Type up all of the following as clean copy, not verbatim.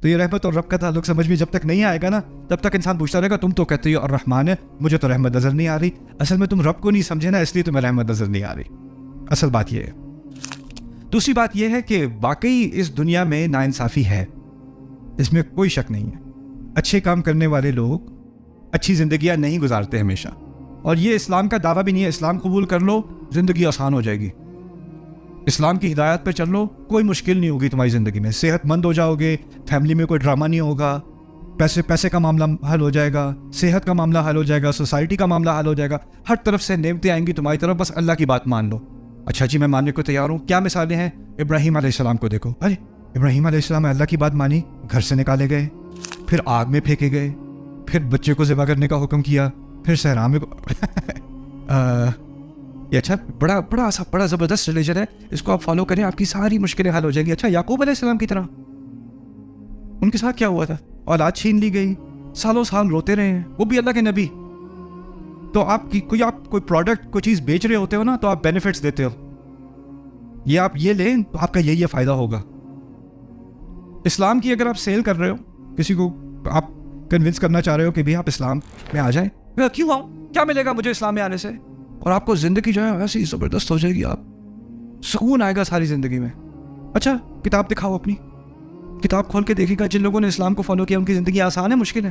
تو یہ رحمت اور رب کا تعلق سمجھ میں جب تک نہیں آئے گا نا، تب تک انسان پوچھتا رہے گا تم تو کہتے ہو الرحمن ہے، مجھے تو رحمت نظر نہیں آ رہی. اصل میں تم رب کو نہیں سمجھے نا، اس لیے تمہیں رحمت نظر نہیں آ رہی. اصل بات یہ ہے. دوسری بات یہ ہے کہ واقعی اس دنیا میں ناانصافی ہے، اس میں کوئی شک نہیں ہے. اچھے کام کرنے والے لوگ اچھی زندگیاں نہیں گزارتے ہمیشہ، اور یہ اسلام کا دعویٰ بھی نہیں ہے. اسلام قبول کر لو زندگی آسان ہو جائے گی، اسلام کی ہدایت پہ چل لو کوئی مشکل نہیں ہوگی تمہاری زندگی میں، صحت مند ہو جاؤ گے، فیملی میں کوئی ڈرامہ نہیں ہوگا، پیسے کا معاملہ حل ہو جائے گا، صحت کا معاملہ حل ہو جائے گا، سوسائٹی کا معاملہ حل ہو جائے گا، ہر طرف سے نعمتیں آئیں گی تمہاری طرف، بس اللہ کی بات مان لو. اچھا جی میں ماننے کو تیار ہوں. کیا مثالیں ہیں؟ ابراہیم علیہ السلام کو دیکھو. ارے ابراہیم علیہ السلام اللہ کی بات مانی، گھر سے نکالے گئے، پھر آگ میں پھینکے گئے، پھر بچے کو ذبح کرنے کا حکم کیا، پھر صحرا میں یہ اچھا بڑا زبردست ریلیجن ہے، اس کو آپ فالو کریں آپ کی ساری مشکلیں حل ہو جائیں گی. اچھا یعقوب علیہ السلام کی طرح ان کے ساتھ کیا ہوا تھا؟ اولاد چھین لی گئی، سالوں سال روتے رہے ہیں، وہ بھی اللہ کے نبی. تو آپ کوئی پروڈکٹ کوئی چیز بیچ رہے ہوتے ہو نا، تو آپ بینیفٹس دیتے ہو، یہ آپ یہ لیں تو آپ کا یہ فائدہ ہوگا. اسلام کی اگر آپ سیل کر رہے ہو، کسی کو آپ کنونس کرنا چاہ رہے ہو کہ بھی آپ اسلام میں آ جائیں، کیوں آؤں، کیا ملے گا مجھے اسلام میں آنے سے؟ اور آپ کو زندگی جو ہے ایسی زبردست ہو جائے گی، آپ سکون آئے گا ساری زندگی میں. اچھا کتاب دکھاؤ اپنی، کتاب کھول کے دیکھے گا جن لوگوں نے اسلام کو فالو کیا ان کی زندگی آسان ہے مشکل ہے؟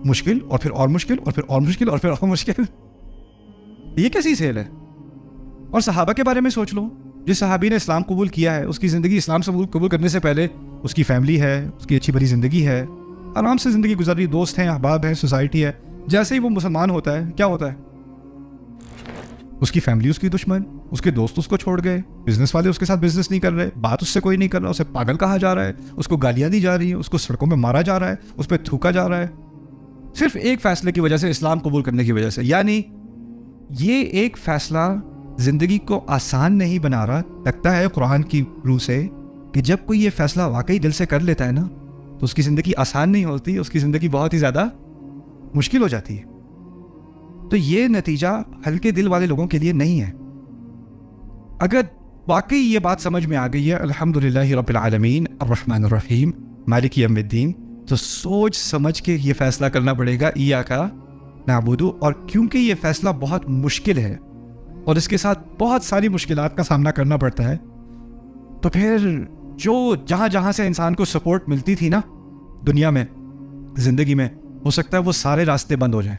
مشکل، اور پھر اور مشکل، اور پھر اور مشکل، اور پھر اور مشکل. یہ کیسی سیل ہے؟ اور صحابہ کے بارے میں سوچ لو، جس صحابی نے اسلام قبول کیا ہے اس کی زندگی اسلام سے قبول کرنے سے پہلے اس کی فیملی ہے، اس کی اچھی بڑی زندگی ہے، آرام سے زندگی گزر رہی، دوست ہیں، احباب ہیں، سوسائٹی ہے. جیسے ہی وہ مسلمان ہوتا ہے کیا ہوتا ہے؟ اس کی فیملی اس کی دشمن، اس کے دوست اس کو چھوڑ گئے، بزنس والے اس کے ساتھ بزنس نہیں کر رہے، بات اس سے کوئی نہیں کر رہا، اسے پاگل کہا جا رہا ہے، اس کو گالیاں دی جا رہی ہیں، اس کو سڑکوں میں مارا جا رہا ہے، اس پہ تھوکا جا رہا ہے، صرف ایک فیصلے کی وجہ سے، اسلام قبول کرنے کی وجہ سے. یعنی یہ ایک فیصلہ زندگی کو آسان نہیں بنا رہا. لگتا ہے قرآن کی روح سے کہ جب کوئی یہ فیصلہ واقعی دل سے کر لیتا ہے نا، تو اس کی زندگی آسان نہیں ہوتی، اس کی زندگی بہت ہی زیادہ مشکل ہو جاتی ہے. تو یہ نتیجہ ہلکے دل والے لوگوں کے لیے نہیں ہے. اگر واقعی یہ بات سمجھ میں آ گئی ہے الحمدللہ رب العالمین الرحمن الرحیم مالک یوم الدین، تو سوچ سمجھ کے یہ فیصلہ کرنا پڑے گا ایاک نعبد. اور کیونکہ یہ فیصلہ بہت مشکل ہے اور اس کے ساتھ بہت ساری مشکلات کا سامنا کرنا پڑتا ہے، تو پھر جو جہاں سے انسان کو سپورٹ ملتی تھی نا دنیا میں، زندگی میں، ہو سکتا ہے وہ سارے راستے بند ہو جائیں.